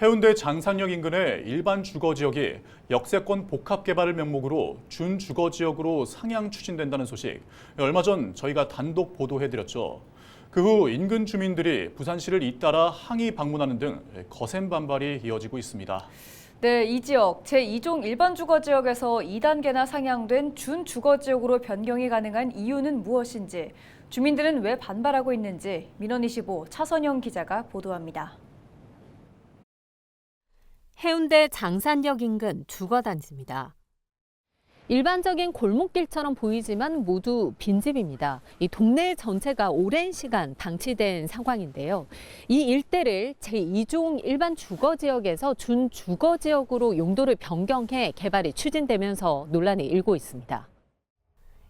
해운대 장산역 인근의 일반 주거지역이 역세권 복합개발을 명목으로 준주거지역으로 상향 추진된다는 소식, 얼마 전 저희가 단독 보도해드렸죠. 그 후 인근 주민들이 부산시를 잇따라 항의 방문하는 등 거센 반발이 이어지고 있습니다. 네, 이 지역 제2종 일반 주거지역에서 2단계나 상향된 준주거지역으로 변경이 가능한 이유는 무엇인지, 주민들은 왜 반발하고 있는지 민원25 차선영 기자가 보도합니다. 해운대 장산역 인근 주거단지입니다. 일반적인 골목길처럼 보이지만 모두 빈집입니다. 이 동네 전체가 오랜 시간 방치된 상황인데요. 이 일대를 제2종 일반 주거지역에서 준주거지역으로 용도를 변경해 개발이 추진되면서 논란이 일고 있습니다.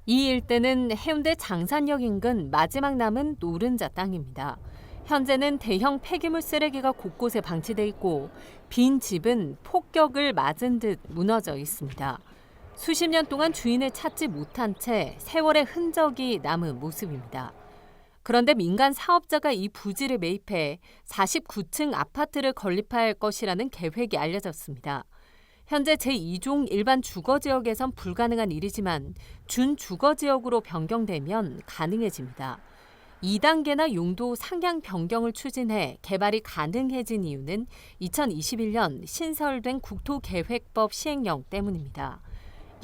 이 일대는 해운대 장산역 인근 마지막 남은 노른자 땅입니다. 현재는 대형 폐기물 쓰레기가 곳곳에 방치돼 있고 빈 집은 폭격을 맞은 듯 무너져 있습니다. 수십 년 동안 주인을 찾지 못한 채 세월의 흔적이 남은 모습입니다. 그런데 민간 사업자가 이 부지를 매입해 49층 아파트를 건립할 것이라는 계획이 알려졌습니다. 현재 제2종 일반 주거지역에선 불가능한 일이지만 준주거지역으로 변경되면 가능해집니다. 2단계나 용도 상향 변경을 추진해 개발이 가능해진 이유는 2021년 신설된 국토계획법 시행령 때문입니다.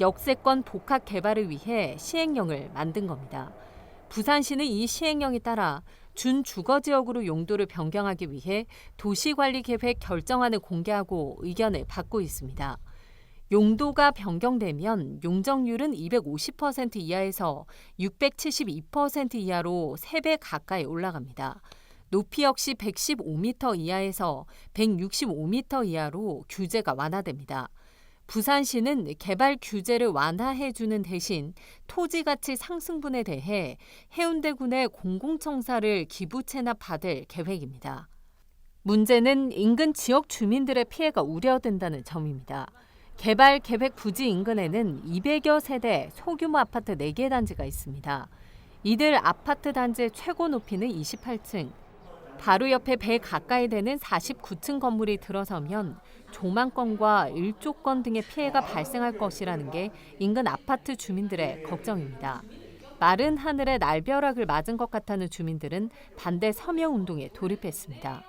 역세권 복합 개발을 위해 시행령을 만든 겁니다. 부산시는 이 시행령에 따라 준주거지역으로 용도를 변경하기 위해 도시관리계획 결정안을 공개하고 의견을 받고 있습니다. 용도가 변경되면 용적률은 250% 이하에서 672% 이하로 3배 가까이 올라갑니다. 높이 역시 115m 이하에서 165m 이하로 규제가 완화됩니다. 부산시는 개발 규제를 완화해주는 대신 토지가치 상승분에 대해 해운대군의 공공청사를 기부 체납받을 계획입니다. 문제는 인근 지역 주민들의 피해가 우려된다는 점입니다. 개발 계획 부지 인근에는 200여 세대 소규모 아파트 4개 단지가 있습니다. 이들 아파트 단지의 최고 높이는 28층. 바로 옆에 배 가까이 되는 49층 건물이 들어서면 조망권과 일조권 등의 피해가 발생할 것이라는 게 인근 아파트 주민들의 걱정입니다. 마른 하늘에 날벼락을 맞은 것 같다는 주민들은 반대 서명 운동에 돌입했습니다.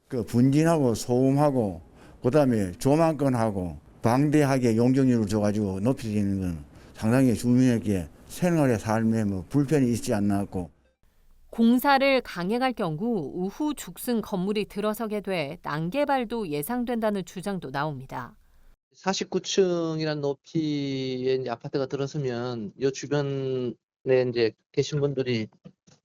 그 분진하고 소음하고 그다음에 조망권하고 방대하게 용적률을 줘가지고 높여지는 건 상당히 주민에게 생활의 삶에 불편이 있지 않았고. 공사를 강행할 경우 우후 죽순 건물이 들어서게 돼 난개발도 예상된다는 주장도 나옵니다. 49층이란 높이의 이제 아파트가 들어서면 이 주변에 이제 계신 분들이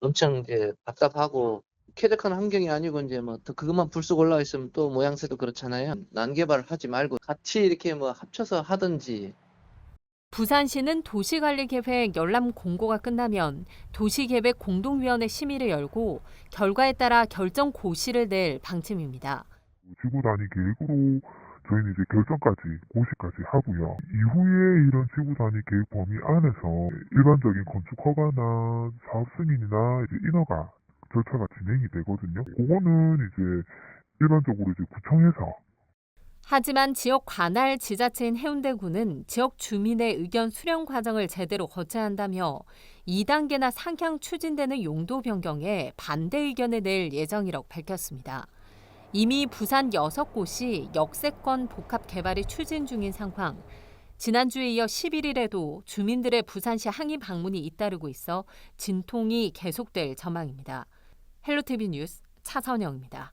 엄청 이제 답답하고 쾌적한 환경이 아니고 이제 뭐 그것만 불쑥 올라와 있으면 또 모양새도 그렇잖아요. 난개발을 하지 말고 같이 이렇게 뭐 합쳐서 하든지. 부산시는 도시관리계획 열람 공고가 끝나면 도시계획 공동위원회 심의를 열고 결과에 따라 결정 고시를 낼 방침입니다. 지구 단위 계획으로 저희는 이제 결정까지 고시까지 하고요. 이후에 이런 지구 단위 계획 범위 안에서 일반적인 건축 허가나 사업 승인이나 이제 인허가 절차가 진행이 되거든요. 그거는 이제 일반적으로 이제 구청에서. 하지만 지역 관할 지자체인 해운대구는 지역 주민의 의견 수렴 과정을 제대로 거쳐야 한다며 2단계나 상향 추진되는 용도 변경에 반대 의견을 낼 예정이라고 밝혔습니다. 이미 부산 6곳이 역세권 복합 개발이 추진 중인 상황. 지난주에 이어 11일에도 주민들의 부산시 항의 방문이 잇따르고 있어 진통이 계속될 전망입니다. 헬로티비 뉴스 차선영입니다.